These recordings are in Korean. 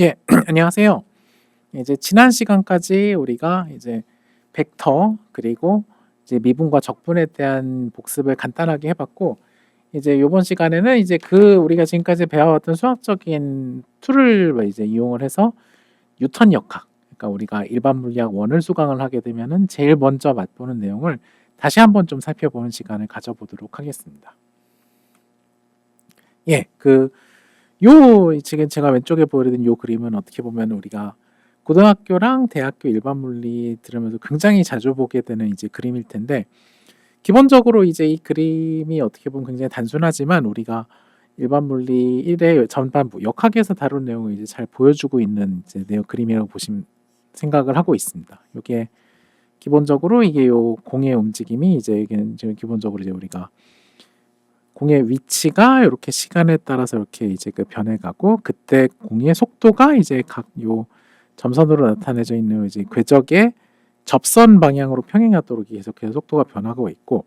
예, 안녕하세요. 이제 지난 시간까지 우리가 이제 벡터 그리고 이제 미분과 적분에 대한 복습을 간단하게 해봤고, 이제 요번 시간에는 이제 우리가 지금까지 배워왔던 수학적인 툴을 이제 이용을 해서 뉴턴 역학, 그러니까 우리가 일반 물리학 원을 수강을 하게 되면은 제일 먼저 맛보는 내용을 다시 한번 좀 살펴보는 시간을 가져보도록 하겠습니다. 예, 지금 제가 왼쪽에 보여드린 요 그림은 어떻게 보면 우리가 고등학교랑 대학교 일반 물리 들으면서 굉장히 자주 보게 되는 이제 그림일 텐데, 기본적으로 이제 이 그림이 어떻게 보면 굉장히 단순하지만 우리가 일반 물리 1의 전반부 역학에서 다룬 내용을 이제 잘 보여주고 있는 이제 내용 그림이라고 보시면 생각을 하고 있습니다. 이게 기본적으로 이게 요 공의 움직임이 이제 이게 지금 기본적으로 이제 우리가 공의 위치가 이렇게 시간에 따라서 이렇게 이제 변해가고, 그때 공의 속도가 이제 각 요 점선으로 나타내져 있는 이제 궤적의 접선 방향으로 평행하도록 계속해서 속도가 변하고 있고,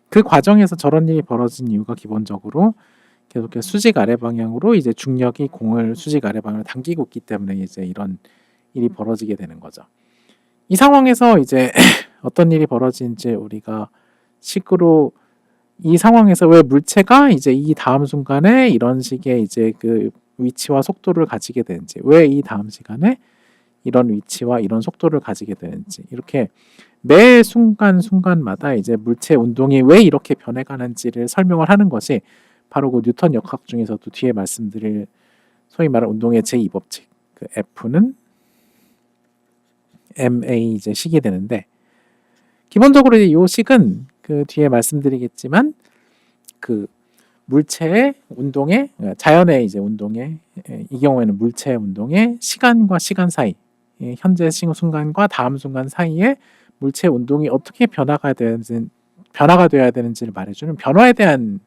그 과정에서 저런 일이 벌어진 이유가 기본적으로 계속해서 수직 아래 방향으로 이제 중력이 공을 수직 아래 방향으로 당기고 있기 때문에 이제 이런 일이 벌어지게 되는 거죠. 이 상황에서 이제 어떤 일이 벌어진지 우리가 식으로, 이 상황에서 왜 물체가 이제 이 다음 순간에 이런 식의 이제 그 위치와 속도를 가지게 되는지, 왜 이 다음 시간에 이런 위치와 이런 속도를 가지게 되는지, 이렇게 매 순간순간마다 이제 물체 운동이 왜 이렇게 변해가는지를 설명을 하는 것이 바로 그 뉴턴 역학 중에서도 뒤에 말씀드릴 소위 말하는 운동의 제2법칙, 그 F는 ma 이제 식이 되는데, 기본적으로 이 식은 그 뒤에 말씀드리겠지만 그 물체의 운동의, 자연의 이제 운동의, 이 경우에는 물체의 운동의 시간과 시간 사이, 현재 순간과 다음 순간 사이에 물체의 운동이 어떻게 변화가 되어야 되는지를 말해주는 변화에 대한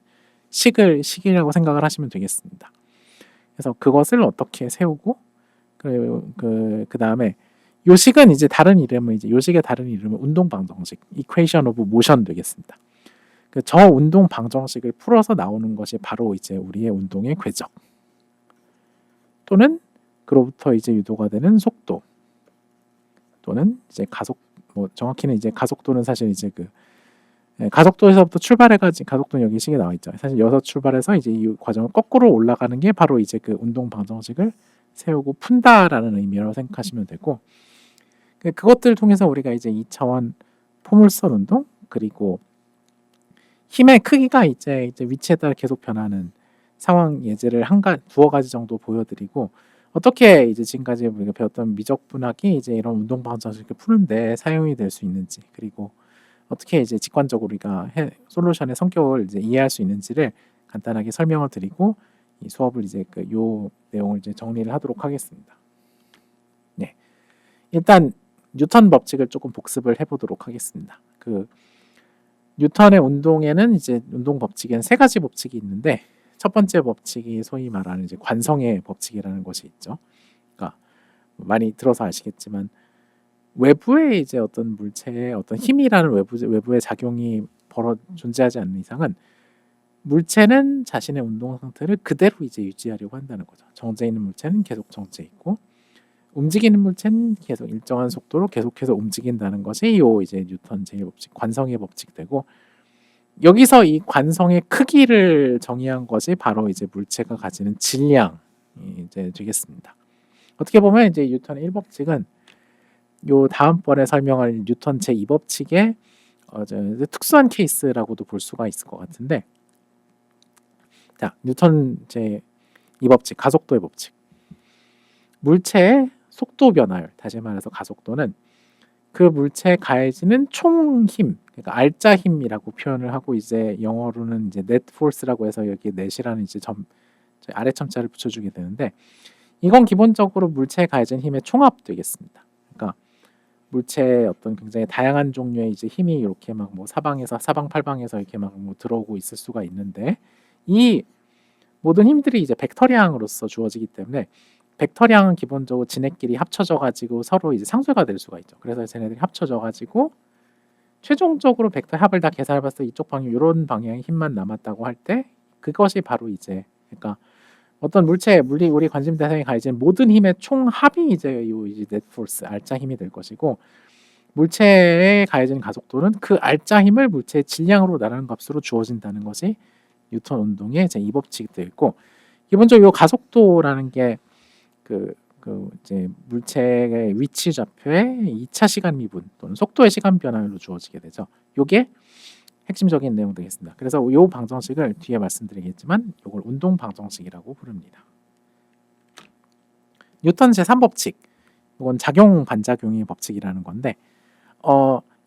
식이라고 생각을 하시면 되겠습니다. 그래서 그것을 어떻게 세우고, 그 다음에 요 식은 이제 다른 이름은 이제 요 식의 다른 이름은 운동 방정식, equation of motion 되겠습니다. 저 운동 방정식을 풀어서 나오는 것이 바로 이제 우리의 운동의 궤적, 또는 그로부터 이제 유도가 되는 속도, 또는 이제 가속, 뭐 정확히는 이제 가속도는 사실 이제 가속도에서부터 출발해가지고, 가속도는 여기 식에 나와 있죠. 사실 여기서 출발해서 이제 이 과정을 거꾸로 올라가는 게 바로 이제 그 운동 방정식을 세우고 푼다라는 의미라고 생각하시면 되고, 그것들을 통해서 우리가 이제 2차원 포물선 운동, 그리고 힘의 크기가 이제 위치에 따라 계속 변하는 상황 예제를 두어 가지 정도 보여드리고, 어떻게 이제 지금까지 우리가 배웠던 미적분학이 이제 이런 운동 방정식을 푸는데 사용이 될 수 있는지, 그리고 어떻게 이제 직관적으로 우리가 솔루션의 성격을 이제 이해할 수 있는지를 간단하게 설명을 드리고, 이 수업을 이제 요 내용을 이제 정리를 하도록 하겠습니다. 네, 일단 뉴턴 법칙을 조금 복습을 해보도록 하겠습니다. 뉴턴의 운동에는 이제 운동 법칙에는 세 가지 법칙이 있는데, 첫 번째 법칙이 소위 말하는 이제 관성의 법칙이라는 것이 있죠. 그러니까 많이 들어서 아시겠지만, 외부의 이제 어떤 물체의 어떤 힘이라는 외부의 작용이 존재하지 않는 이상은 물체는 자신의 운동 상태를 그대로 이제 유지하려고 한다는 거죠. 정지해 있는 물체는 계속 정지해 있고, 움직이는 물체는 계속 일정한 속도로 계속해서 움직인다는 것이 요 이제 뉴턴 제1법칙, 관성의 법칙되고, 여기서 이 관성의 크기를 정의한 것이 바로 이제 물체가 가지는 질량이 이제 되겠습니다. 어떻게 보면 이제 뉴턴의 1법칙은 요 다음번에 설명할 뉴턴 제2법칙의 특수한 케이스라고도 볼 수가 있을 것 같은데, 자, 뉴턴 제2법칙, 가속도의 법칙. 물체의 속도 변화율, 다시 말해서 가속도는 그 물체에 가해지는 총 힘, 그러니까 알짜 힘이라고 표현을 하고, 이제 영어로는 이제 net force라고 해서 여기 net이라는 이제 아래 첨자를 붙여주게 되는데, 이건 기본적으로 물체에 가해진 힘의 총합 되겠습니다. 그러니까 물체의 어떤 굉장히 다양한 종류의 이제 힘이 이렇게 막 뭐 사방팔방에서 이렇게 막 뭐 들어오고 있을 수가 있는데, 이 모든 힘들이 이제 벡터량으로서 주어지기 때문에, 벡터량은 기본적으로 지네끼리 합쳐져 가지고 서로 이제 상쇄가 될 수가 있죠. 그래서 쟤네들이 합쳐져 가지고 최종적으로 벡터 합을 다 계산해봤을 때 이쪽 방향, 이런 방향의 힘만 남았다고 할 때, 그것이 바로 이제, 그러니까 어떤 우리 관심 대상에 가해진 모든 힘의 총합이 이제 net force 알짜 힘이 될 것이고, 물체에 가해진 가속도는 그 알짜 힘을 물체의 질량으로 나누는 값으로 주어진다는 것이 뉴턴 운동의 제 2법칙이 되어 있고, 기본적으로 이 가속도라는 게 이제 물체의 위치 좌표의 2차 시간 미분 또는 속도의 시간 변화로 주어지게 되죠. 요게 핵심적인 내용 되겠습니다. 그래서 요 방정식을 뒤에 말씀드리겠지만 요걸 운동 방정식이라고 부릅니다. 뉴턴 제3법칙, 이건 작용 반작용의 법칙이라는 건데,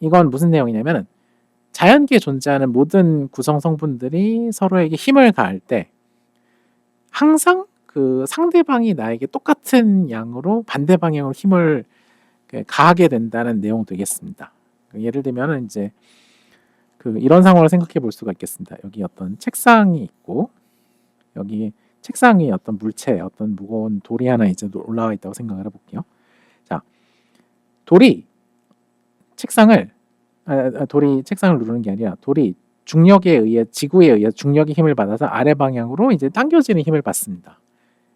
이건 무슨 내용이냐면은 자연계에 존재하는 모든 구성 성분들이 서로에게 힘을 가할 때 항상 그 상대방이 나에게 똑같은 양으로 반대 방향으로 힘을 가하게 된다는 내용 되겠습니다. 예를 들면 이제 이런 상황을 생각해 볼 수가 있겠습니다. 여기 어떤 책상이 있고, 여기 책상 위에 어떤 물체, 어떤 무거운 돌이 하나 이제 올라와 있다고 생각을 해볼게요. 자, 돌이 책상을 누르는 게 아니라 돌이 지구에 의해 중력의 힘을 받아서 아래 방향으로 이제 당겨지는 힘을 받습니다.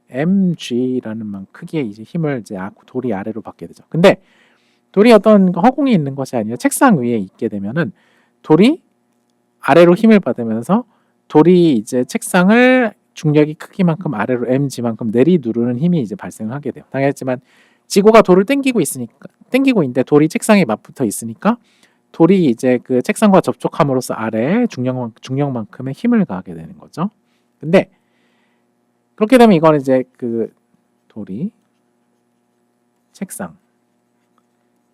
mg라는 크기의 이제 힘을 이제 돌이 아래로 받게 되죠. 근데 돌이 어떤 허공에 있는 것이 아니라 책상 위에 있게 되면은 돌이 아래로 힘을 받으면서 돌이 이제 책상을 중력이 크기만큼 아래로 mg만큼 내리누르는 힘이 이제 발생하게 돼요. 당연했지만 지구가 돌을 당기고 있는데 돌이 책상에 맞붙어 있으니까 돌이 이제 그 책상과 접촉함으로써 아래에 중력만큼의 힘을 가하게 되는 거죠. 근데 그렇게 되면 이거는 이제 돌이 책상,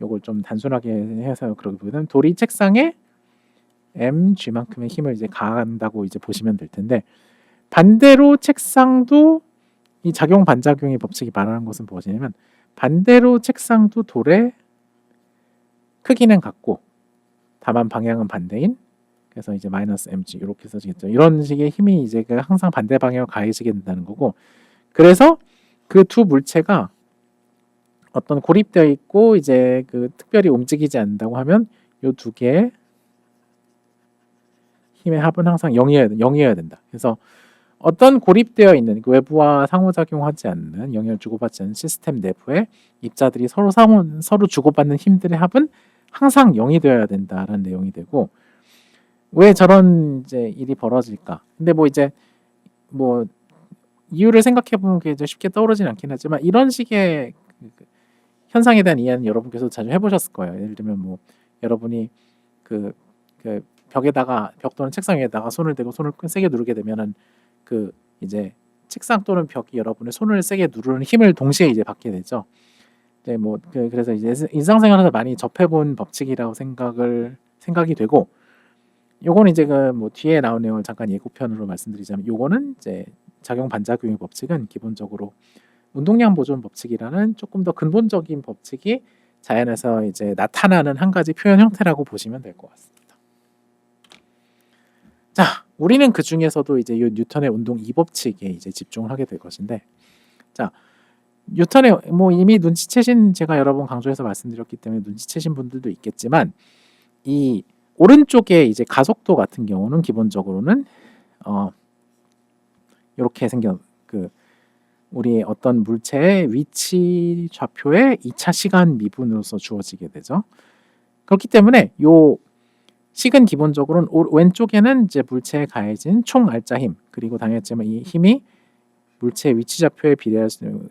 요걸 좀 단순하게 해서 그렇게 보면 돌이 책상에 mg만큼의 힘을 이제 가한다고 이제 보시면 될 텐데, 반대로 책상도 이 작용 반작용의 법칙이 말하는 것은 무엇이냐면 반대로 책상도 돌의 크기는 같고 다만 방향은 반대인, 그래서 이제 마이너스 mg 이렇게 써지겠죠. 이런 식의 힘이 이제 항상 반대 방향으로 가해지게 된다는 거고, 그래서 그 두 물체가 어떤 고립되어 있고 이제 특별히 움직이지 않는다고 하면 이 두 개의 힘의 합은 항상 0이어야 된다. 그래서 어떤 고립되어 있는 외부와 상호작용하지 않는 영향을 주고받지 않는 시스템 내부의 입자들이 서로 주고받는 힘들의 합은 항상 0이 되어야 된다라는 내용이 되고, 왜 저런 이제 일이 벌어질까? 근데 이제 이유를 생각해 보면 그게 이제 쉽게 떠오르진 않긴 하지만 이런 식의 현상에 대한 이해는 여러분께서 자주 해보셨을 거예요. 예를 들면 여러분이 벽 또는 책상 위에다가 손을 대고 손을 세게 누르게 되면은 이제 책상 또는 벽이 여러분의 손을 세게 누르는 힘을 동시에 이제 받게 되죠. 네, 그래서 이제 일상생활에서 많이 접해본 법칙이라고 생각이 되고, 요거는 이제 뒤에 나온 내용을 잠깐 예고편으로 말씀드리자면, 요거는 이제 작용 반작용의 법칙은 기본적으로 운동량 보존 법칙이라는 조금 더 근본적인 법칙이 자연에서 이제 나타나는 한 가지 표현 형태라고 보시면 될 것 같습니다. 자, 우리는 그 중에서도 이제 이 뉴턴의 운동 2법칙에 이제 집중을 하게 될 것인데, 자, 뉴턴의 이미 눈치채신, 제가 여러 번 강조해서 말씀드렸기 때문에 눈치채신 분들도 있겠지만, 이 오른쪽에 이제 가속도 같은 경우는 기본적으로는 이렇게 생겨 우리 어떤 물체의 위치 좌표의 2차 시간 미분으로서 주어지게 되죠. 그렇기 때문에 요 식은 기본적으로는 왼쪽에는 이제 물체에 가해진 총 알짜 힘, 그리고 당연했지만 이 힘이 물체의 위치 좌표에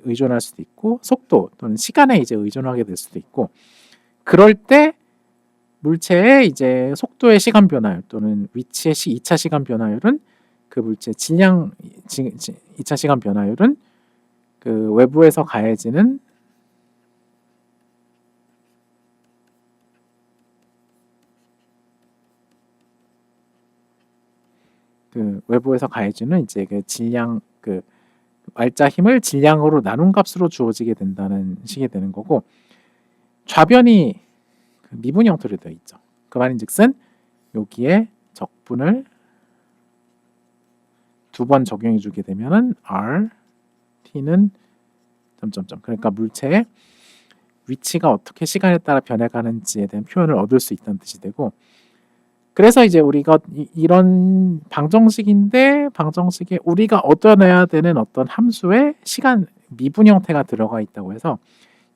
의존할 수도 있고 속도 또는 시간에 이제 의존하게 될 수도 있고, 그럴 때 물체의 이제 속도의 시간 변화율 또는 위치의 2차 시간 변화율은 그 물체의 질량 2차 시간 변화율은 외부에서 가해지는 이제 질량 알짜 힘을 질량으로 나눈 값으로 주어지게 된다는 식이 되는 거고, 좌변이 미분 형태로 되어 있죠. 그 말인즉슨 여기에 적분을 두 번 적용해 주게 되면은 r t는 점점점, 그러니까 물체의 위치가 어떻게 시간에 따라 변해가는지에 대한 표현을 얻을 수 있다는 뜻이 되고, 그래서 이제 우리가 이런 방정식인데 방정식에 우리가 얻어내야 되는 어떤 함수의 시간 미분 형태가 들어가 있다고 해서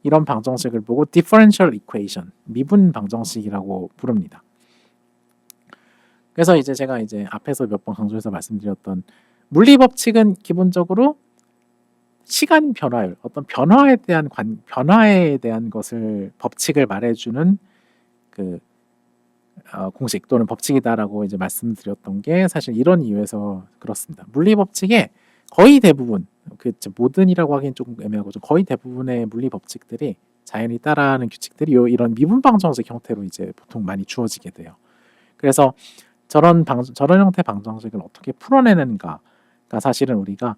이런 방정식을 보고 differential equation, 미분 방정식이라고 부릅니다. 그래서 이제 제가 이제 앞에서 몇 번 강조해서 말씀드렸던 물리 법칙은 기본적으로 시간 변화율, 어떤 변화에 대한 것을 법칙을 말해주는 그 공식 또는 법칙이다라고 이제 말씀드렸던 게 사실 이런 이유에서 그렇습니다. 물리 법칙의 거의 대부분, 그 모든이라고 하기엔 조금 애매하고 좀 거의 대부분의 물리 법칙들이 자연이 따라하는 규칙들이 이런 미분 방정식 형태로 이제 보통 많이 주어지게 돼요. 그래서 저런 형태 방정식을 어떻게 풀어내는가가 사실은 우리가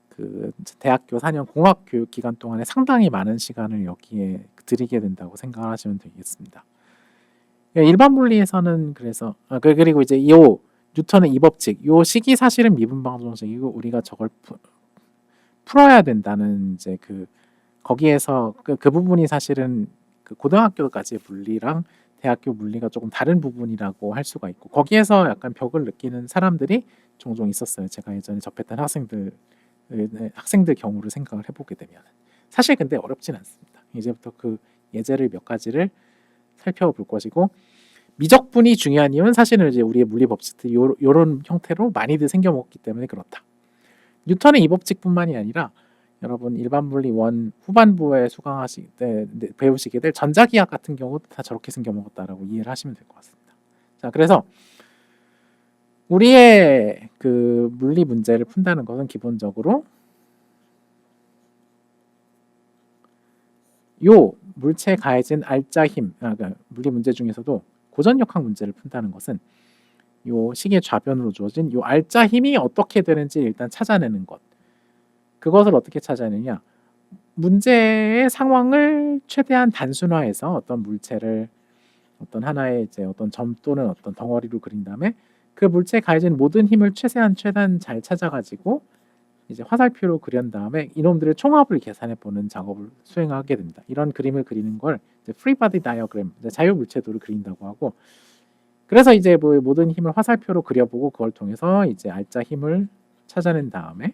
그 대학교 4년 공학 교육 기간 동안에 상당히 많은 시간을 여기에 들이게 된다고 생각하시면 되겠습니다. 일반 물리에서는 그래서 그리고 이제 뉴턴의 이 법칙, 요 식이 사실은 미분 방정식이고 우리가 저걸 풀어야 된다는 이제 거기에서 그 부분이 사실은 그 고등학교까지의 물리랑 대학교 물리가 조금 다른 부분이라고 할 수가 있고 거기에서 약간 벽을 느끼는 사람들이 종종 있었어요. 제가 예전에 접했던 학생들 경우를 생각을 해보게 되면 사실 근데 어렵진 않습니다. 이제부터 그 예제를 몇 가지를 살펴볼 것이고 미적분이 중요한 이유는 사실은 이제 우리의 물리 법칙들이 이런 형태로 많이들 생겨 먹기 때문에 그렇다. 뉴턴의 이 법칙뿐만이 아니라 여러분 일반 물리 1 후반부에 수강하실 때 배우시게 될 전자기학 같은 경우도 다 저렇게 생겨 먹었다라고 이해를 하시면 될 것 같습니다. 자, 그래서 우리의 그 물리 문제를 푼다는 것은 기본적으로 요 물체에 가해진 알짜 힘, 그러니까 물리 문제 중에서도 고전역학 문제를 푼다는 것은 요 식의 좌변으로 주어진 요 알짜 힘이 어떻게 되는지 일단 찾아내는 것. 그것을 어떻게 찾아내냐? 문제의 상황을 최대한 단순화해서 어떤 물체를 어떤 하나의 이제 어떤 점 또는 어떤 덩어리로 그린 다음에 그 물체에 가해진 모든 힘을 최대한 잘 찾아가지고 이제 화살표로 그린 다음에 이놈들의 총합을 계산해 보는 작업을 수행하게 됩니다. 이런 그림을 그리는 걸 이제 free body diagram, 자유 물체도를 그린다고 하고, 그래서 이제 뭐 모든 힘을 화살표로 그려보고 그걸 통해서 이제 알짜 힘을 찾아낸 다음에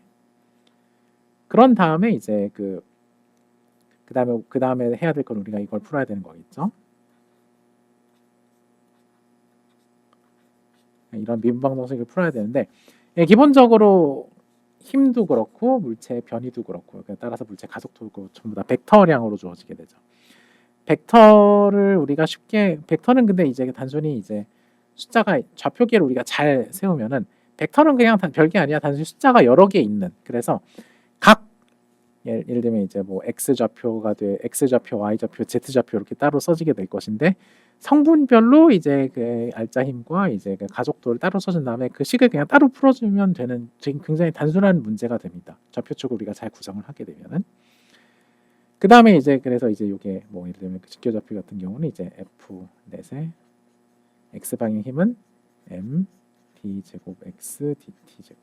그런 다음에 이제 그 다음에 해야 될 건 우리가 이걸 풀어야 되는 거겠죠. 이런 미분 방정식을 풀어야 되는데 기본적으로 힘도 그렇고 물체의 변이도 그렇고 따라서 물체 가속도 그렇고 전부 다 벡터량으로 주어지게 되죠. 벡터를 우리가 벡터는 근데 이제 단순히 이제 숫자가 좌표계를 우리가 잘 세우면은 벡터는 그냥 별게 아니야. 단순히 숫자가 여러 개 있는. 그래서 각 예를 들면 이제 뭐 x 좌표가 x 좌표, y 좌표, z 좌표 이렇게 따로 써지게 될 것인데 성분별로 이제 그 알짜 힘과 이제 그 가속도를 따로 써준 다음에 그 식을 그냥 따로 풀어주면 되는 굉장히 단순한 문제가 됩니다. 좌표축을 우리가 잘 구성을 하게 되면은 그 다음에 이제 그래서 이제 이게 뭐 예를 들면 그 직교좌표 같은 경우는 이제 f 넷의 x 방향 힘은 m d 제곱 x dt 제곱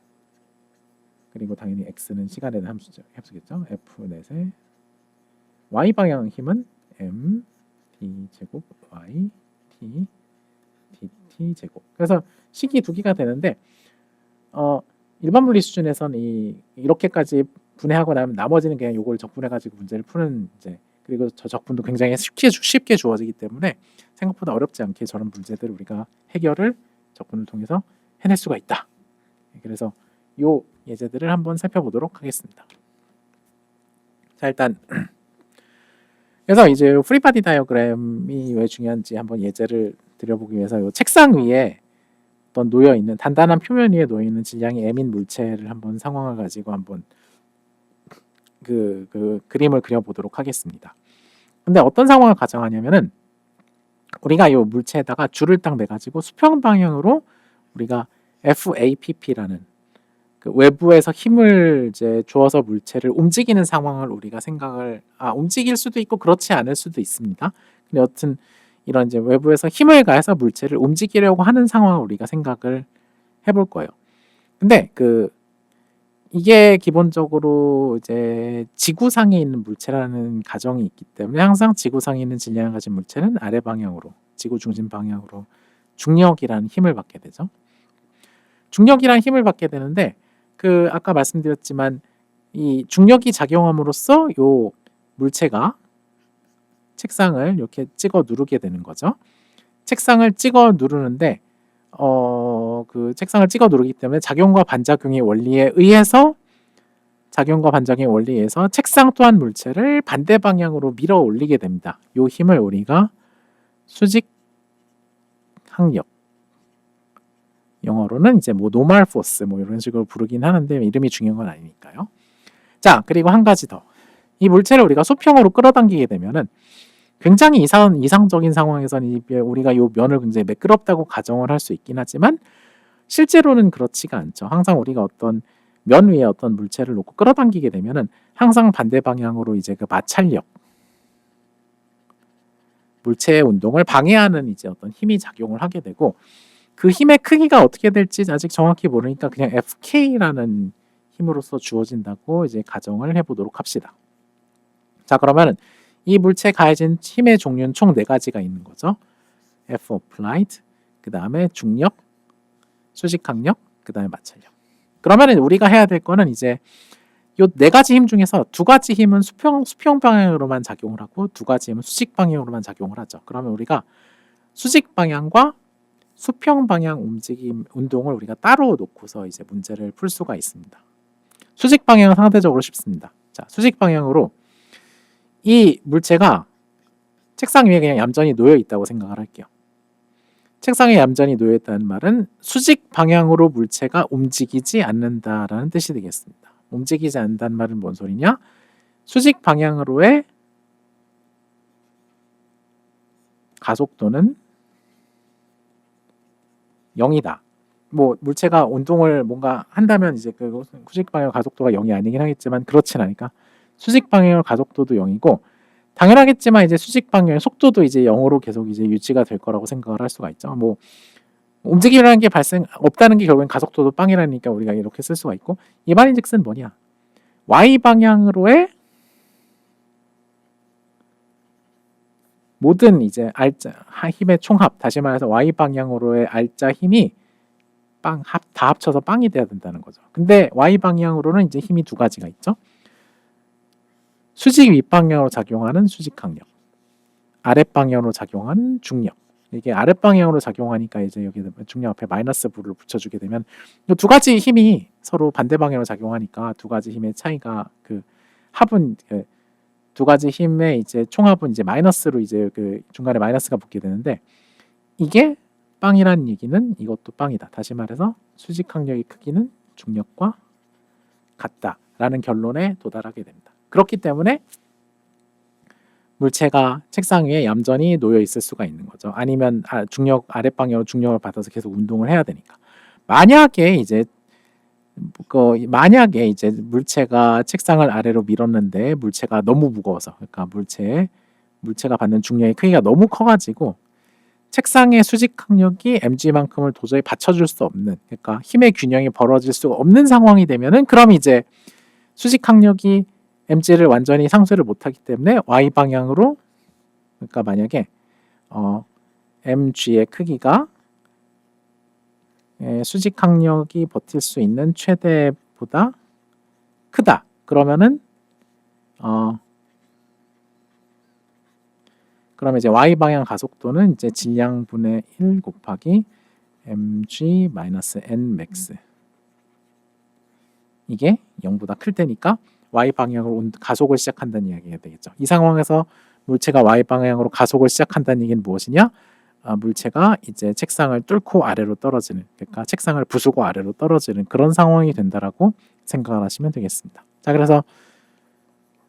그리고 당연히 x는 시간에 대한 함수겠죠. f 넷의 y 방향 힘은 m d 제곱 y t dt 제곱. 그래서 식이 두 개가 되는데 일반 물리 수준에서는 이렇게까지 분해하고 나면 나머지는 그냥 요걸 적분해 가지고 문제를 푸는 이제 그리고 저 적분도 굉장히 쉽게 주어지기 때문에 생각보다 어렵지 않게 저런 문제들을 우리가 해결을 적분을 통해서 해낼 수가 있다. 그래서 요 예제들을 한번 살펴보도록 하겠습니다. 자, 일단 그래서 이제 프리바디 다이어그램이 왜 중요한지 한번 예제를 드려보기 위해서 요 책상 위에 어떤 놓여 있는 단단한 표면 위에 놓여 있는 질량이 m인 물체를 한번 상황을 가지고 한번 그 그림을 그려보도록 하겠습니다. 근데 어떤 상황을 가정하냐면은 우리가 이 물체에다가 줄을 딱 내가지고 수평 방향으로 우리가 FAPP라는 그 외부에서 힘을 이제 주어서 물체를 움직이는 상황을 우리가 움직일 수도 있고 그렇지 않을 수도 있습니다. 근데 여튼 이런 이제 외부에서 힘을 가해서 물체를 움직이려고 하는 상황을 우리가 생각을 해볼 거예요. 근데 이게 기본적으로 이제 지구상에 있는 물체라는 가정이 있기 때문에 항상 지구상에 있는 질량을 가진 물체는 아래 방향으로 지구 중심 방향으로 중력이라는 힘을 받게 되죠. 중력이라는 힘을 받게 되는데 그 아까 말씀드렸지만 이 중력이 작용함으로써 요 물체가 책상을 이렇게 찍어 누르게 되는 거죠. 책상을 찍어 누르는데 그 책상을 찍어 누르기 때문에 작용과 반작용의 원리에 의해서 책상 또한 물체를 반대 방향으로 밀어 올리게 됩니다. 요 힘을 우리가 수직 항력, 영어로는 이제 뭐 노멀 포스 뭐 이런 식으로 부르긴 하는데 이름이 중요한 건 아니니까요. 자, 그리고 한 가지 더. 이 물체를 우리가 수평으로 끌어당기게 되면은 굉장히 이상적인 상황에서는 우리가 이 면을 굉장히 매끄럽다고 가정을 할 수 있긴 하지만 실제로는 그렇지가 않죠. 항상 우리가 어떤 면 위에 어떤 물체를 놓고 끌어당기게 되면은 항상 반대 방향으로 이제 그 마찰력, 물체의 운동을 방해하는 이제 어떤 힘이 작용을 하게 되고 그 힘의 크기가 어떻게 될지 아직 정확히 모르니까 그냥 FK라는 힘으로써 주어진다고 이제 가정을 해보도록 합시다. 자, 그러면은 이 물체에 가해진 힘의 종류는 총 4가지가 있는 거죠. F applied, 그 다음에 중력, 수직항력, 그 다음에 마찰력. 그러면은 우리가 해야 될 거는 이제 요 4가지 힘 중에서 2가지 힘은 수평 방향으로만 작용을 하고 2가지 힘은 수직 방향으로만 작용을 하죠. 그러면 우리가 수직 방향과 수평 방향 움직임 운동을 우리가 따로 놓고서 이제 문제를 풀 수가 있습니다. 수직 방향은 상대적으로 쉽습니다. 자, 수직 방향으로 이 물체가 책상 위에 그냥 얌전히 놓여 있다고 생각을 할게요. 책상에 얌전히 놓여 있다는 말은 수직 방향으로 물체가 움직이지 않는다라는 뜻이 되겠습니다. 움직이지 않는다는 말은 뭔 소리냐? 수직 방향으로의 가속도는 0이다. 뭐 물체가 운동을 뭔가 한다면 이제 그 수직 방향 가속도가 0이 아니긴 하겠지만 그렇진 않으니까 수직 방향 가속도도 0이고 당연하겠지만 이제 수직 방향 속도도 이제 0으로 계속 이제 유지가 될 거라고 생각을 할 수가 있죠. 뭐 움직임이라는 게 발생 없다는 게 결국엔 가속도도 빵이라니까 우리가 이렇게 쓸 수가 있고 이 말인즉슨 뭐냐? Y 방향으로의 모든 이제 알짜 힘의 총합, 다시 말해서 Y 방향으로의 알짜 힘이 다 합쳐서 빵이 돼야 된다는 거죠. 근데 Y 방향으로는 이제 힘이 2가지가 있죠. 수직 윗방향으로 작용하는 수직항력, 아랫방향으로 작용하는 중력. 이게 아랫방향으로 작용하니까 이제 여기 중력 앞에 마이너스 부를 붙여주게 되면 이 2가지 힘이 서로 반대 방향으로 작용하니까 2가지 힘의 차이가 그 합은 2가지 힘의 이제 총합은 이제 마이너스로 이제 그 중간에 마이너스가 붙게 되는데 이게 빵이라는 얘기는 이것도 빵이다. 다시 말해서 수직항력의 크기는 중력과 같다라는 결론에 도달하게 됩니다. 그렇기 때문에 물체가 책상 위에 얌전히 놓여 있을 수가 있는 거죠. 아니면 중력 아랫방향으로 중력을 받아서 계속 운동을 해야 되니까. 만약에 이제 물체가 책상을 아래로 밀었는데 물체가 너무 무거워서 그러니까 물체가 받는 중력의 크기가 너무 커가지고 책상의 수직항력이 mg만큼을 도저히 받쳐줄 수 없는 그러니까 힘의 균형이 벌어질 수가 없는 상황이 되면은 그럼 이제 수직항력이 mg를 완전히 상쇄를 못하기 때문에 y 방향으로 그러니까 만약에 mg의 크기가 수직항력이 버틸 수 있는 최대보다 크다. 그러면은 그러면 이제 y 방향 가속도는 이제 질량분의 1 곱하기 mg-n max 이게 0보다 클 때니까 y 방향으로 가속을 시작한다는 이야기가 되겠죠. 이 상황에서 물체가 y 방향으로 가속을 시작한다는 얘기는 무엇이냐? 물체가 이제 책상을 뚫고 아래로 떨어지는 그러니까 책상을 부수고 아래로 떨어지는 그런 상황이 된다라고 생각을 하시면 되겠습니다. 자, 그래서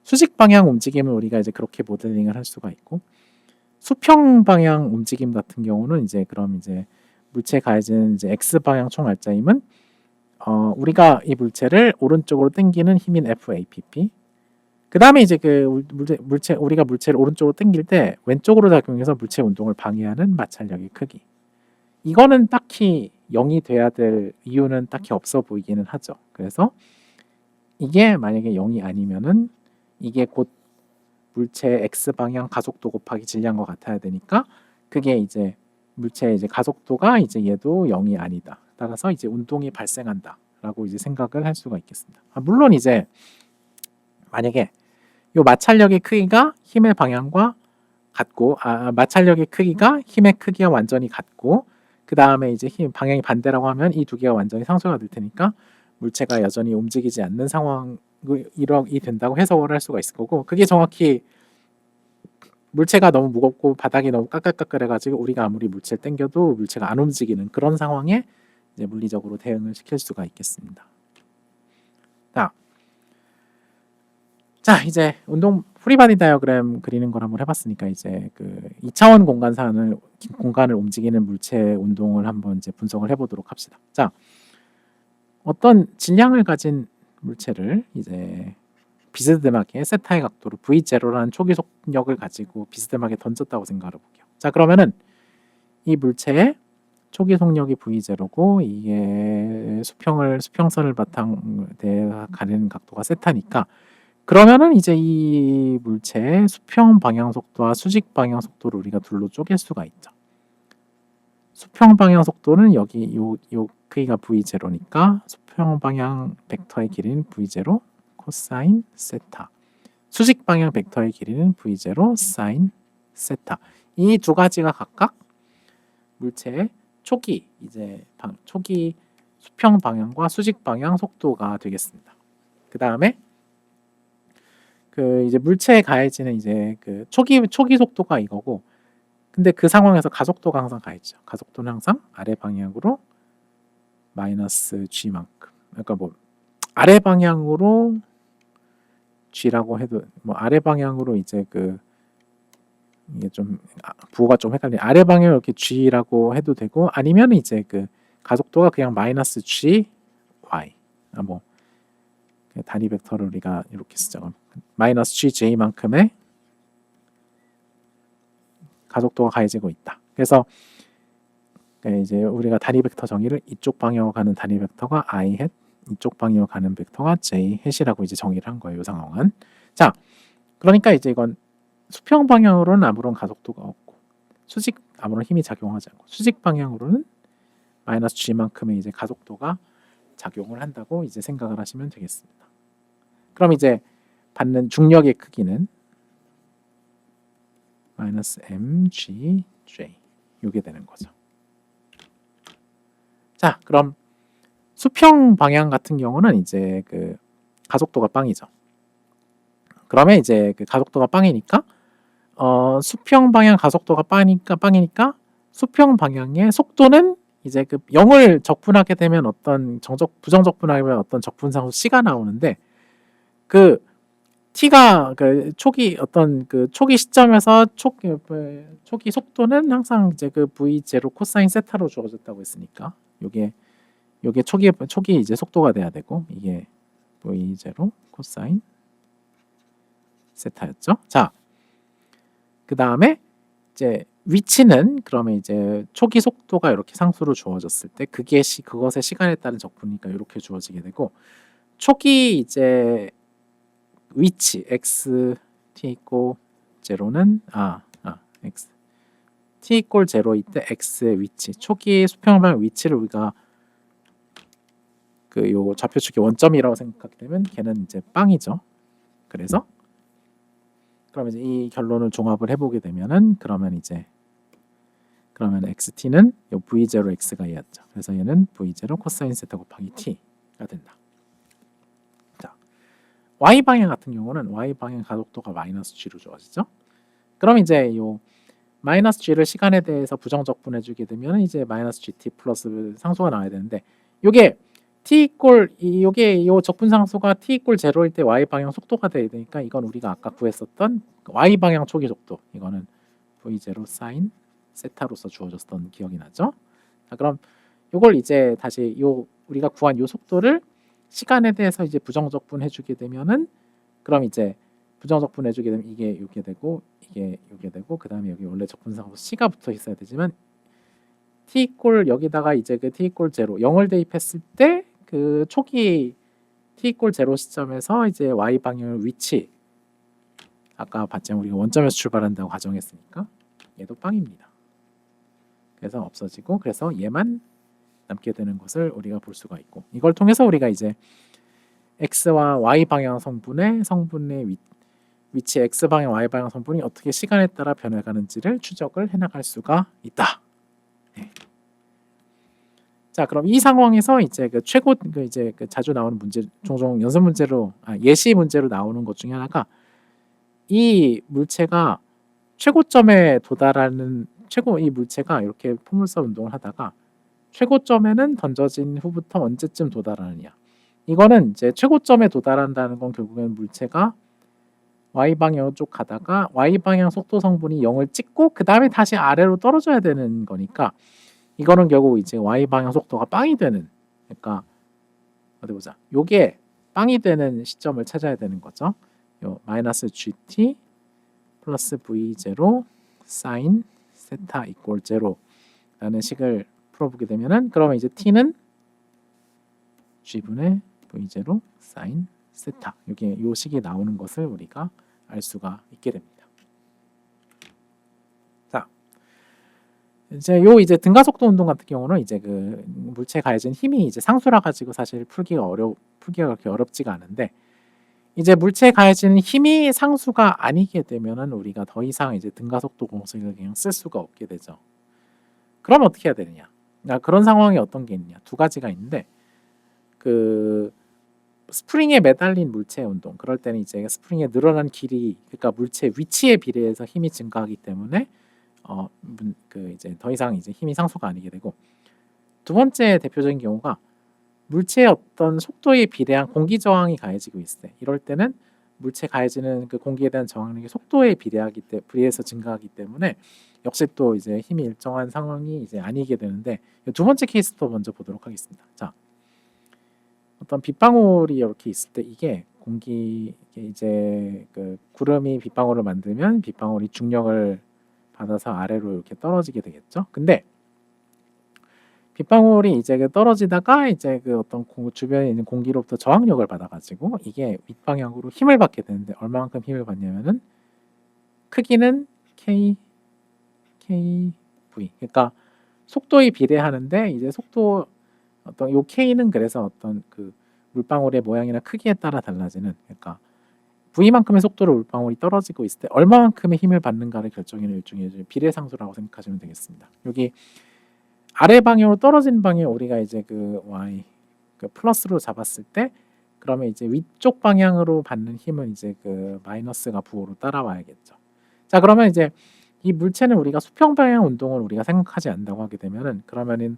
수직 방향 움직임을 우리가 이제 그렇게 모델링을 할 수가 있고 수평 방향 움직임 같은 경우는 이제 그럼 이제 물체에 가해진 이제 x 방향 총 알짜 힘은 우리가 이 물체를 오른쪽으로 당기는 힘인 FAPP. 그 다음에 이제 그 우리가 물체를 오른쪽으로 당길 때 왼쪽으로 작용해서 물체 운동을 방해하는 마찰력의 크기. 이거는 딱히 0이 돼야 될 이유는 딱히 없어 보이기는 하죠. 그래서 이게 만약에 0이 아니면은 이게 곧 물체의 x 방향 가속도 곱하기 질량과 같아야 되니까 그게 이제 물체의 이제 가속도가 이제 얘도 0이 아니다. 따라서 이제 운동이 발생한다라고 이제 생각을 할 수가 있겠습니다. 물론 이제 만약에 요 마찰력의 크기가 힘의 방향과 같고 마찰력의 크기가 힘의 크기와 완전히 같고 그 다음에 이제 힘 방향이 반대라고 하면 이 두 개가 완전히 상쇄가 될 테니까 물체가 여전히 움직이지 않는 상황이 된다고 해석을 할 수가 있을 거고 그게 정확히 물체가 너무 무겁고 바닥이 너무 까끌까끌해가지고 우리가 아무리 물체를 당겨도 물체가 안 움직이는 그런 상황에 이제 물리적으로 대응을 시킬 수가 있겠습니다. 자 이제 운동 프리바디 다이어그램 그리는 걸 한번 해봤으니까 이제 그 2차원 공간을 움직이는 물체 운동을 한번 이제 분석을 해보도록 합시다. 자 어떤 질량을 가진 물체를 이제 비스듬하게 세타의 각도로 V0라는 초기 속력을 가지고 비스듬하게 던졌다고 생각을 해볼게요. 자 그러면은 이 물체의 초기 속력이 V0고 이게 수평선을 바탕으로 가는 각도가 세타니까 그러면은 이제 이 물체의 수평 방향 속도와 수직 방향 속도를 우리가 둘로 쪼갤 수가 있죠. 수평 방향 속도는 여기 요 크기가 V0니까 수평 방향 벡터의 길이는 V0 코사인 세타. 수직 방향 벡터의 길이는 V0 사인 세타. 이 두 가지가 각각 물체의 초기 수평 방향과 수직 방향 속도가 되겠습니다. 그 다음에 그 이제 물체에 가해지는 이제 그 초기 속도가 이거고, 근데 그 상황에서 가속도가 항상 가해지죠. 가속도는 항상 아래 방향으로 마이너스 g만큼. 그러니까 뭐 아래 방향으로 g라고 해도 뭐 아래 방향으로 이제 그 이게 좀 부호가 좀 헷갈리네. 아래 방향으로 이렇게 g라고 해도 되고 아니면 이제 그 가속도가 그냥 마이너스 g y 뭐 단위 벡터를 우리가 이렇게 쓰죠. 마이너스 GJ만큼의 가속도가 가해지고 있다. 그래서 이제 우리가 단위 벡터 정의를 이쪽 방향으로 가는 단위 벡터가 I 햇, 이쪽 방향으로 가는 벡터가 J 햇이라고 이제 정의를 한 거예요. 이 상황은. 자, 그러니까 이제 이건 수평 방향으로는 아무런 가속도가 없고 수직 아무런 힘이 작용하지 않고 수직 방향으로는 마이너스 G만큼의 이제 가속도가 작용을 한다고 이제 생각을 하시면 되겠습니다. 그럼 이제 받는 중력의 크기는 마이너스 mgj 이게 되는 거죠. 자, 그럼 수평 방향 같은 경우는 이제 그 가속도가 빵이죠. 그러면 이제 그 가속도가 빵이니까 수평 방향 가속도가 빵이니까 수평 방향의 속도는 이제 그 0을 적분하게 되면 어떤 부정적분하게 되면 어떤 적분상수 c가 나오는데 그 t가 그 초기 시점에서 초기 속도는 항상 이제 그 v0 코사인 세타로 주어졌다고 했으니까 요게 초기 이제 속도가 돼야 되고 이게 v0 코사인 세타였죠. 자, 그 다음에 이제 위치는 그러면 이제 초기 속도가 이렇게 상수로 주어졌을 때 그것의 시간에 따른 적분이니까 이렇게 주어지게 되고 초기 이제 위치 x t 이꼬 0는 x t 이꼴 0일 때 x의 위치 초기 수평 방향 위치를 우리가 그 요 좌표축의 원점이라고 생각하게 되면 걔는 이제 빵이죠. 그래서 그러면 이제 이 결론을 종합을 해보게 되면은 그러면 xt는 요 v0x가 얘였죠. 그래서 얘는 v0 코사인 세타 곱하기 t가 된다. y 방향 같은 경우는 y 방향 가속도가 마이너스 g로 주어지죠. 그럼 이제 요 마이너스 g를 시간에 대해서 부정적분해 주게 되면 이제 마이너스 gt 플러스 상수가 나와야 되는데 요게 요게 요 적분 상수가 t 이꼴 0일 때 y 방향 속도가 돼야 되니까 이건 우리가 아까 구했었던 y 방향 초기 속도 이거는 v0 사인 세타로서 주어졌던 기억이 나죠. 자, 그럼 요걸 이제 다시 우리가 구한 요 속도를 시간에 대해서 이제 부정적분 해주게 되면은 그럼 이제 부정적분 해주게 되면 이게 요게 되고 이게 요게 되고 그 다음에 여기 원래 적분상수 c가 붙어 있어야 되지만 t 이꼴 여기다가 이제 그 t 이꼴 0 0을 대입했을 때 그 초기 t 이꼴 0 시점에서 이제 y 방향 위치 아까 봤지만 우리가 원점에서 출발한다고 가정했으니까 얘도 빵입니다. 그래서 없어지고 그래서 얘만 남게 되는 것을 우리가 볼 수가 있고 이걸 통해서 우리가 이제 x와 y 방향 성분의 위치 x 방향 y 방향 성분이 어떻게 시간에 따라 변해가는지를 추적을 해나갈 수가 있다. 네. 자, 그럼 이 상황에서 이제 그 최고 이제 그 자주 나오는 문제, 종종 연습 문제로 예시 문제로 나오는 것 중에 하나가 이 물체가 최고점에 도달하는 이 물체가 이렇게 포물선 운동을 하다가 최고점에는 던져진 후부터 언제쯤 도달하느냐. 이거는 이제 최고점에 도달한다는 건 결국엔 물체가 y 방향으로 쭉 가다가 y 방향 속도 성분이 0을 찍고 그 다음에 다시 아래로 떨어져야 되는 거니까 이거는 결국 이제 y 방향 속도가 빵이 되는, 그러니까 어디 보자. 요게 빵이 되는 시점을 찾아야 되는 거죠. 요 마이너스 gt 플러스 v0 사인 세타 이꼴 제로라는 식을 풀어보게 되면은 그러면 이제 t는 g분의 v0 사인 세타, 이게 요 식이 나오는 것을 우리가 알 수가 있게 됩니다. 자, 이제 이제 등가속도 운동 같은 경우는 이제 그 물체에 가해진 힘이 이제 상수라 가지고 사실 풀기가 그렇게 어렵지가 않은데 이제 물체에 가해지는 힘이 상수가 아니게 되면은 우리가 더 이상 이제 등가속도 공식을 그냥 쓸 수가 없게 되죠. 그럼 어떻게 해야 되느냐? 그런 상황이 어떤 게 있냐? 두 가지가 있는데 그 스프링에 매달린 물체 운동, 그럴 때는 이제 스프링의 늘어난 길이, 그러니까 물체 위치에 비례해서 힘이 증가하기 때문에 그 이제 더 이상 이제 힘이 상수가 아니게 되고, 두 번째 대표적인 경우가 물체의 어떤 속도에 비례한 공기 저항이 가해지고 있을 때, 이럴 때는 물체 가해지는 그 공기에 대한 저항력이 속도에 비례해서 증가하기 때문에 역시 또 이제 힘이 일정한 상황이 이제 아니게 되는데, 두 번째 케이스도 먼저 보도록 하겠습니다. 자, 어떤 빗방울이 이렇게 있을 때 이게 이제 그 구름이 빗방울을 만들면 빗방울이 중력을 받아서 아래로 이렇게 떨어지게 되겠죠. 근데 빗방울이 이제 그 떨어지다가 이제 그 어떤 주변에 있는 공기로부터 저항력을 받아가지고 이게 윗방향으로 힘을 받게 되는데 얼마만큼 힘을 받냐면은 크기는 kv, 그러니까 속도에 비례하는데 이제 속도 어떤 요 k는 그래서 어떤 그 물방울의 모양이나 크기에 따라 달라지는, 그러니까 v만큼의 속도로 물방울이 떨어지고 있을 때 얼마만큼의 힘을 받는가를 결정하는 일종의 비례상수라고 생각하시면 되겠습니다. 여기 아래 방향으로 떨어진 방향 우리가 이제 그 y 그 플러스로 잡았을 때 그러면 이제 위쪽 방향으로 받는 힘은 이제 그 마이너스가 부호로 따라와야겠죠. 자, 그러면 이제 이 물체는 우리가 수평 방향 운동을 우리가 생각하지 않는다고 하게 되면은 그러면은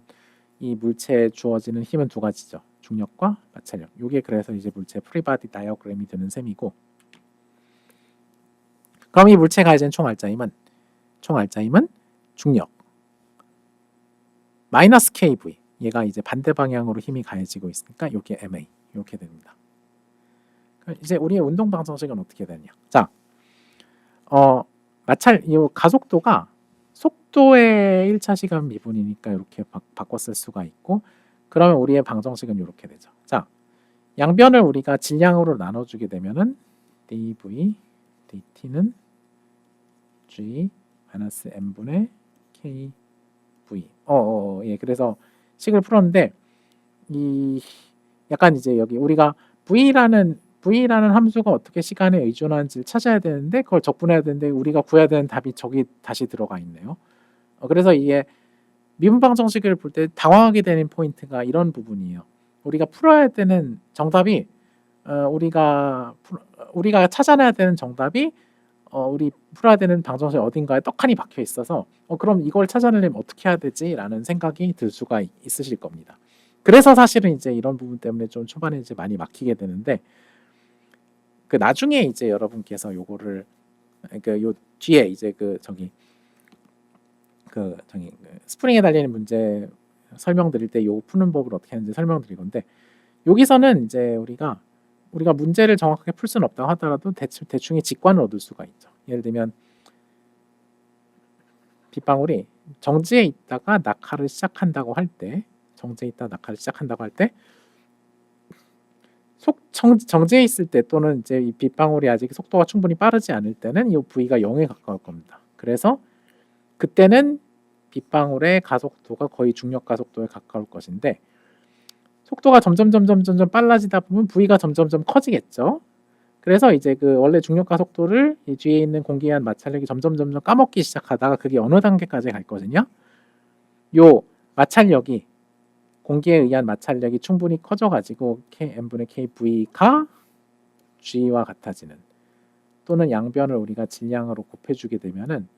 이 물체에 주어지는 힘은 두 가지죠. 중력과 마찰력. 이게 그래서 이제 물체 프리바디 다이어그램이 되는 셈이고, 그럼 이 물체가 가진 총 알짜힘은 중력 마이너스 kv, 얘가 이제 반대 방향으로 힘이 가해지고 있으니까 이게 ma 이렇게 됩니다. 이제 우리의 운동 방정식은 어떻게 되냐? 자, 이 가속도가 속도의 1차 시간 미분이니까 이렇게 바꿔 쓸 수가 있고, 그러면 우리의 방정식은 이렇게 되죠. 자, 양변을 우리가 질량으로 나눠주게 되면은 dv dt는 g-m분의 kv. 예, 그래서 식을 풀었는데 이 약간 이제 여기 우리가 v라는 함수가 어떻게 시간에 의존하는지를 찾아야 되는데 그걸 적분해야 되는데 우리가 구해야 되는 답이 저기 다시 들어가 있네요. 그래서 이게 미분 방정식을 볼 때 당황하게 되는 포인트가 이런 부분이에요. 우리가 풀어야 되는 정답이 우리가 찾아내야 되는 정답이 우리 풀어야 되는 방정식 어딘가에 떡하니 박혀 있어서 그럼 이걸 찾아내려면 어떻게 해야 되지라는 생각이 들 수가 있으실 겁니다. 그래서 사실은 이제 이런 부분 때문에 좀 초반에 이제 많이 막히게 되는데 그 나중에 이제 여러분께서 요거를 요 뒤에 이제 스프링에 달리는 문제 설명드릴 때 요 푸는 법을 어떻게 하는지 설명드릴 건데, 여기서는 이제 우리가 문제를 정확하게 풀 수는 없다고 하더라도 대충의 직관을 얻을 수가 있죠. 예를 들면 빗방울이 정지에 있다가 낙하를 시작한다고 할 때 정지해 있을 때 또는 이제 이 빗방울이 아직 속도가 충분히 빠르지 않을 때는 이 V가 0에 가까울 겁니다. 그래서 그때는 빗방울의 가속도가 거의 중력 가속도에 가까울 것인데 속도가 점점 빨라지다 보면 V가 점점 커지겠죠. 그래서 이제 그 원래 중력 가속도를 이 뒤에 있는 공기에 의한 마찰력이 점점 까먹기 시작하다가 그게 어느 단계까지 갈 거거든요. 요 마찰력이 공기에 의한 마찰력이 충분히 커져가지고 m분의 kV가 g와 같아지는 또는 양변을 우리가 질량으로 곱해주게 되면은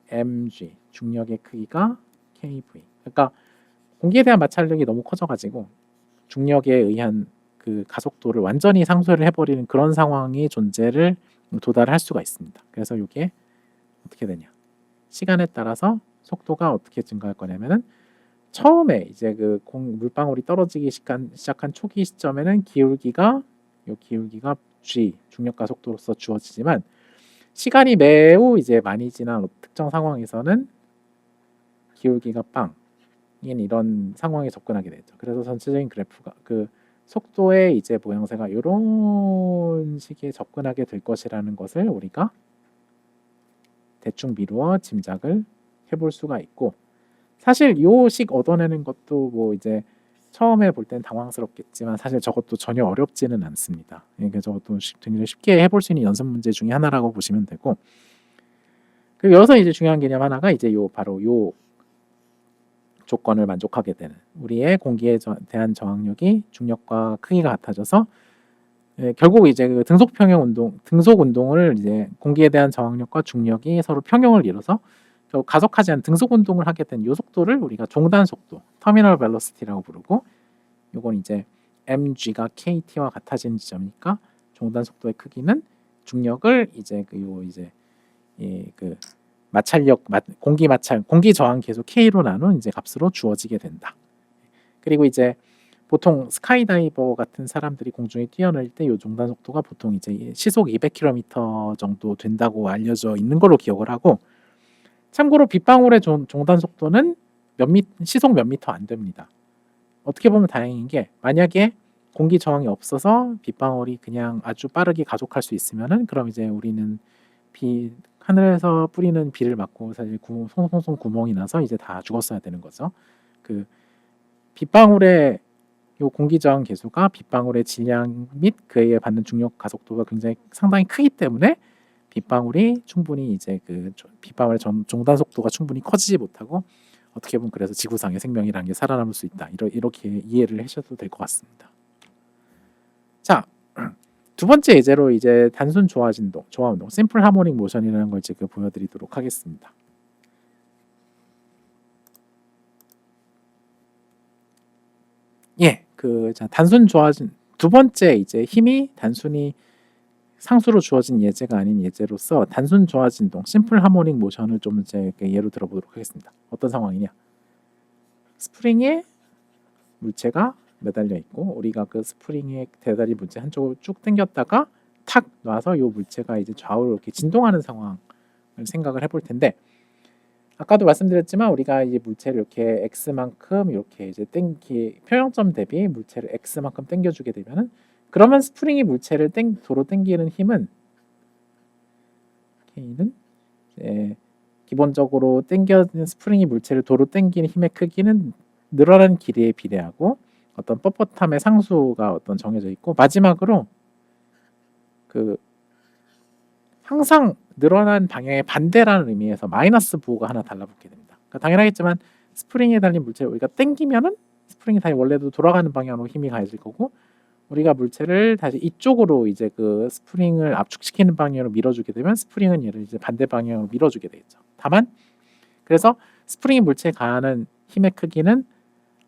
mg 중력의 크기가 kv. 그러니까 공기에 대한 마찰력이 너무 커져가지고 중력에 의한 그 가속도를 완전히 상쇄를 해버리는 그런 상황이 존재를 도달할 수가 있습니다. 그래서 이게 어떻게 되냐? 시간에 따라서 속도가 어떻게 증가할 거냐면은 처음에 이제 그 물방울이 떨어지기 시작한 초기 시점에는 기울기가 g 중력 가속도로서 주어지지만 시간이 매우 이제 많이 지난 특정 상황에서는 기울기가 빵인 이런 상황에 접근하게 되죠. 그래서 전체적인 그래프가 그 속도의 이제 모양새가 이런 식의 접근하게 될 것이라는 것을 우리가 대충 미루어 짐작을 해볼 수가 있고 사실 요 식 얻어내는 것도 뭐 이제 처음에 볼 땐 당황스럽겠지만 사실 저것도 전혀 어렵지는 않습니다. 그러니까 저것도 굉장히 쉽게 해볼 수 있는 연습 문제 중에 하나라고 보시면 되고 그리고 여기서 이제 중요한 개념 하나가 이제 바로 요 조건을 만족하게 되는 우리의 공기에 대한 저항력이 중력과 크기가 같아져서 결국 이제 그 등속 운동을 이제 공기에 대한 저항력과 중력이 서로 평형을 이뤄서 가속하지 않은 등속 운동을 하게 된 이 속도를 우리가 종단 속도, 터미널 벨로시티라고 부르고 이건 이제 mg가 kt와 같아지는 지점이니까 종단 속도의 크기는 중력을 이제 그 마찰력, 공기 저항 계속 k로 나눈 이제 값으로 주어지게 된다. 그리고 이제 보통 스카이다이버 같은 사람들이 공중에 뛰어낼 때 이 종단 속도가 보통 이제 시속 200km 정도 된다고 알려져 있는 걸로 기억을 하고 참고로 빗방울의 종단 속도는 시속 몇 미터 안 됩니다. 어떻게 보면 다행인 게 만약에 공기 저항이 없어서 빗방울이 그냥 아주 빠르게 가속할 수 있으면은 그럼 이제 우리는 하늘에서 뿌리는 비를 맞고 사실 송송송 구멍이 나서 이제 다 죽었어야 되는 거죠. 그 빗방울의 요 공기 저항 계수가 빗방울의 질량 및 그에 의해 받는 중력 가속도가 상당히 크기 때문에 빗방울의 종단 속도가 충분히 커지지 못하고 어떻게 보면 그래서 지구상의 생명이라는 게 살아남을 수 있다. 이렇게 이해를 하셔도 될 것 같습니다. 자, 두 번째 예제로 이제 단순 조화 운동, 심플 하모닉 모션이라는 걸 지금 보여드리도록 하겠습니다. 단순 조화진 두 번째 이제 힘이 단순히 상수로 주어진 예제가 아닌 예제로서 단순 조화 진동, 심플 하모닉 모션을 좀 이제 예로 들어보도록 하겠습니다. 어떤 상황이냐? 스프링에 물체가 매달려 있고 우리가 그 스프링에 대달린 물체 한쪽으로 쭉 당겼다가 탁 놔서 이 물체가 이제 좌우로 이렇게 진동하는 상황을 생각을 해볼 텐데 아까도 말씀드렸지만 우리가 이제 물체를 이렇게 x만큼 이렇게 이제 평형점 대비 물체를 x만큼 당겨주게 되면은 그러면 스프링이 물체를 도로 당기는 힘은 K는 기본적으로 스프링이 물체를 도로 당기는 힘의 크기는 늘어나는 길이에 비례하고 어떤 뻣뻣함의 상수가 어떤 정해져 있고 마지막으로 그 항상 늘어난 방향의 반대라는 의미에서 마이너스 부호가 하나 달라붙게 됩니다. 그러니까 당연하겠지만 스프링에 달린 물체를 우리가 당기면은 스프링이 다시 원래도 돌아가는 방향으로 힘이 가해질 거고 우리가 물체를 다시 이쪽으로 이제 그 스프링을 압축시키는 방향으로 밀어주게 되면 스프링은 얘를 이제 반대 방향으로 밀어주게 되겠죠. 다만 그래서 스프링이 물체에 가하는 힘의 크기는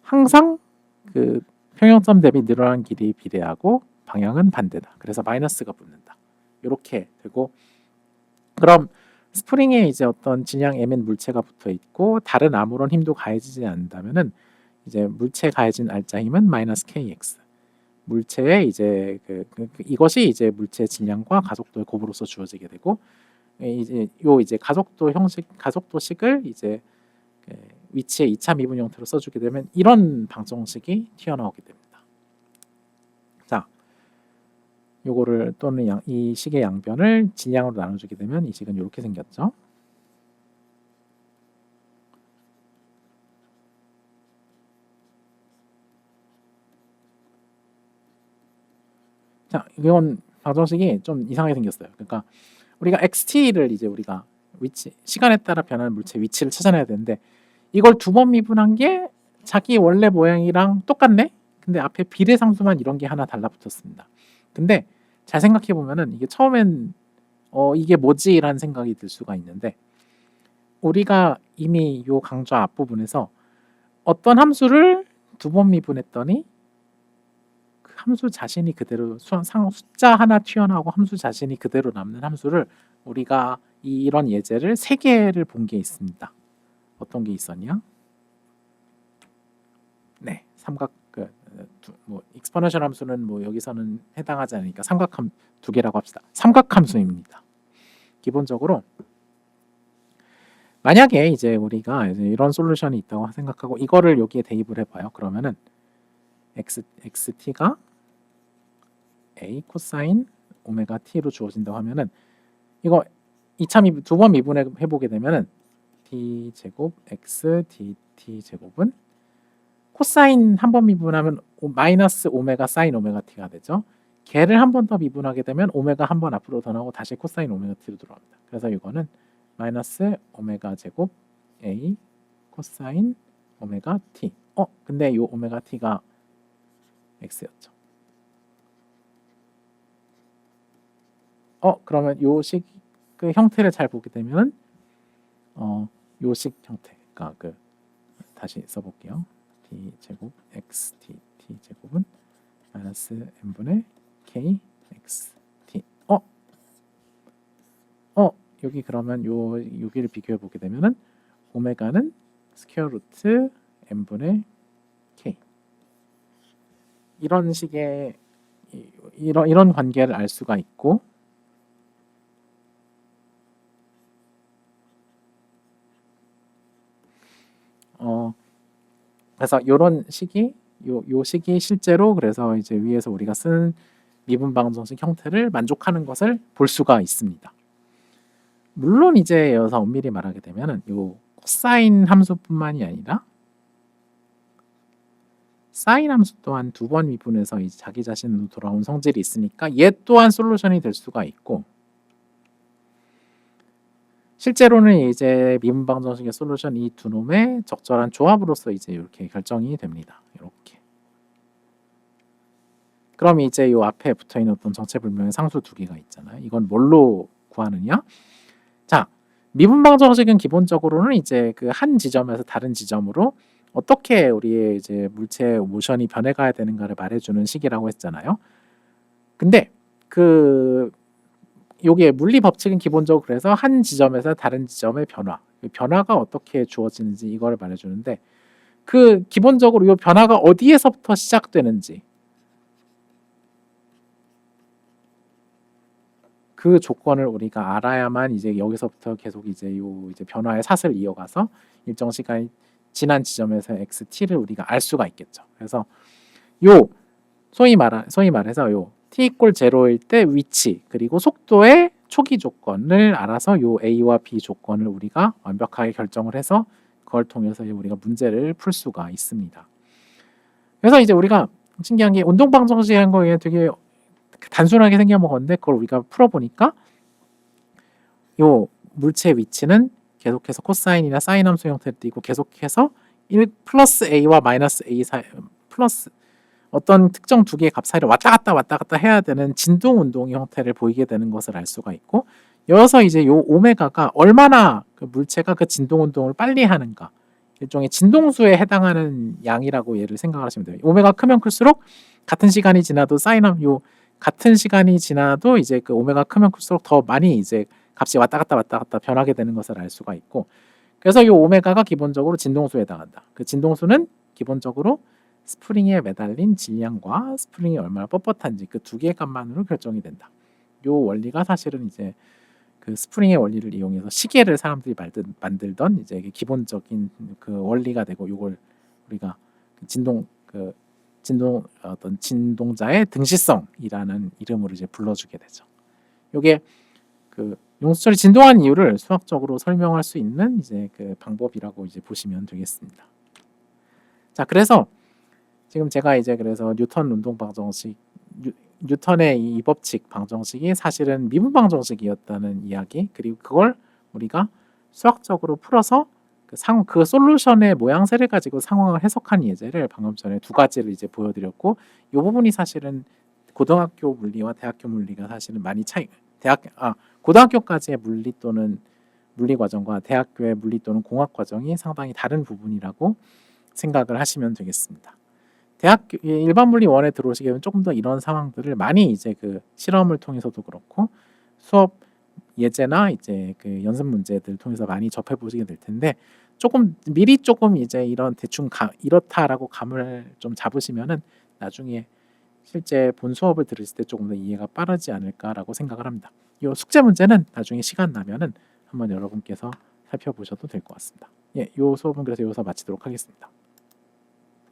항상 그 평형점 대비 늘어난 길이에 비례하고 방향은 반대다. 그래서 마이너스가 붙는다. 이렇게 되고 그럼 스프링에 이제 어떤 질량 m의 물체가 붙어 있고 다른 아무런 힘도 가해지지 않는다면은 이제 물체 가해진 알짜 힘은 마이너스 kx. 물체의 이제 이것이 이제 물체 질량과 가속도의 곱으로서 주어지게 되고 이제 가속도식을 이제 위치의 2차 미분 형태로 써주게 되면 이런 방정식이 튀어나오게 됩니다. 자, 요거를 또는 이 식의 양변을 질량으로 나눠주게 되면 이 식은 이렇게 생겼죠. 자, 이건 방정식이 좀 이상하게 생겼어요. 그러니까 우리가 xt를 이제 우리가 위치 시간에 따라 변하는 물체 위치를 찾아내야 되는데 이걸 두 번 미분한 게 자기 원래 모양이랑 똑같네. 근데 앞에 비례상수만 이런 게 하나 달라붙었습니다. 근데 잘 생각해 보면은 이게 처음엔 이게 뭐지라는 생각이 들 수가 있는데 우리가 이미 요 강좌 앞부분에서 어떤 함수를 두 번 미분했더니 그 함수 자신이 그대로 숫자 하나 튀어나오고 함수 자신이 그대로 남는 함수를 우리가 이런 예제를 세 개를 본 게 있습니다. 어떤 게 있었냐? 네, 삼각 뭐 익스포넨셜 함수는 뭐 여기서는 해당하지 않으니까 삼각함 두 개라고 합시다. 삼각함수입니다. 기본적으로 만약에 이제 우리가 이제 이런 솔루션이 있다고 생각하고 이거를 여기에 대입을 해봐요. 그러면은 xt가 a 코사인 오메가 t로 주어진다고 하면은 이거 2차 두 번 미분해 보게 되면은 t 제곱 x dt 제곱은 코사인 한 번 미분하면 마이너스 오메가 사인 오메가 t가 되죠. 걔를 한 번 더 미분하게 되면 오메가 한 번 앞으로 더 나오고 다시 코사인 오메가 t로 들어갑니다. 그래서 이거는 마이너스 오메가 제곱 a 코사인 오메가 t. 근데 이 오메가 t가 x였죠. 그러면 요식 그 형태를 잘 보게 되면 요식 형태가 다시 써볼게요. d 제곱 x dt 제곱은 마이너스 n분의 k x t. 여기 그러면 여기를 비교해 보게 되면은 오메가는 스퀘어 루트 n분의 k 이런 식의 이런 관계를 알 수가 있고 그래서 이런 식이 요 식이 실제로 그래서 이제 위에서 우리가 쓴 미분 방정식 형태를 만족하는 것을 볼 수가 있습니다. 물론 이제 여기서 엄밀히 말하게 되면은 요 코사인 함수뿐만이 아니라 사인 함수 또한 두 번 미분해서 이제 자기 자신으로 돌아온 성질이 있으니까 얘 또한 솔루션이 될 수가 있고 실제로는 이제 미분 방정식의 솔루션 이 두 놈의 적절한 조합으로서 이제 이렇게 결정이 됩니다. 이렇게. 그럼 이제 요 앞에 붙어 있는 어떤 정체불명의 상수 두 개가 있잖아요. 이건 뭘로 구하느냐? 자, 미분 방정식은 기본적으로는 이제 그 한 지점에서 다른 지점으로 어떻게 우리의 이제 물체의 모션이 변해가야 되는가를 말해주는 식이라고 했잖아요. 근데 요게 물리 법칙은 기본적으로 그래서 한 지점에서 다른 지점의 변화가 어떻게 주어지는지 이걸 말해주는데 기본적으로 이 변화가 어디에서부터 시작되는지 그 조건을 우리가 알아야만 이제 여기서부터 계속 이제 이제 변화의 삿을 이어가서 일정 시간이 지난 지점에서 xt를 우리가 알 수가 있겠죠. 그래서 소위 말해서 t = 0일 때 위치 그리고 속도의 초기 조건을 알아서 a와 b 조건을 우리가 완벽하게 결정을 해서 그걸 통해서 우리가 문제를 풀 수가 있습니다. 그래서 이제 우리가 신기한 게 운동 방정식이라는 거에 되게 단순하게 생겨먹었는데 그걸 우리가 풀어보니까 물체 위치는 계속해서 코사인이나 사인 함수 형태를 띠고 계속해서 1 플러스 a와 마이너스 a 사이 플러스 어떤 특정 두 개의 값 사이를 왔다 갔다 해야 되는 진동 운동의 형태를 보이게 되는 것을 알 수가 있고 여기서 이제 요 오메가가 얼마나 그 물체가 그 진동 운동을 빨리 하는가 일종의 진동수에 해당하는 양이라고 얘를 생각하시면 돼요. 오메가 크면 클수록 같은 시간이 지나도 같은 시간이 지나도 이제 그 오메가 크면 클수록 더 많이 이제 값이 왔다 갔다 변하게 되는 것을 알 수가 있고 그래서 이 오메가가 기본적으로 진동수에 해당한다. 그 진동수는 기본적으로 스프링에 매달린 질량과 스프링이 얼마나 뻣뻣한지 그 두 개의 값만으로 결정이 된다. 이 원리가 사실은 이제 그 스프링의 원리를 이용해서 시계를 사람들이 만들던 이제 기본적인 그 원리가 되고 이걸 우리가 어떤 진동자의 등시성이라는 이름으로 이제 불러주게 되죠. 이게 그 용수철이 진동하는 이유를 수학적으로 설명할 수 있는 이제 그 방법이라고 이제 보시면 되겠습니다. 자, 그래서 지금 제가 이제 그래서 뉴턴 운동 방정식 뉴턴의 이 법칙 방정식이 사실은 미분 방정식이었다는 이야기, 그리고 그걸 우리가 수학적으로 풀어서 그 솔루션의 모양새를 가지고 상황을 해석한 예제를 방금 전에 두 가지를 이제 보여드렸고, 이 부분이 사실은 고등학교 물리와 대학교 물리가 사실은 많이 고등학교까지의 물리 또는 물리 과정과 대학교의 물리 또는 공학 과정이 상당히 다른 부분이라고 생각을 하시면 되겠습니다. 대학교 일반 물리 1에 들어오시게 되면 조금 더 이런 상황들을 많이 이제 그 실험을 통해서도 그렇고 수업 예제나 이제 그 연습 문제들 통해서 많이 접해 보시게 될 텐데, 조금 미리 조금 이제 이런 대충 이렇다라고 감을 좀 잡으시면은 나중에 실제 본 수업을 들으실 때 조금 더 이해가 빠르지 않을까라고 생각을 합니다. 이 숙제 문제는 나중에 시간 나면은 한번 여러분께서 살펴보셔도 될 것 같습니다. 예, 이 수업은 그래서 여기서 마치도록 하겠습니다.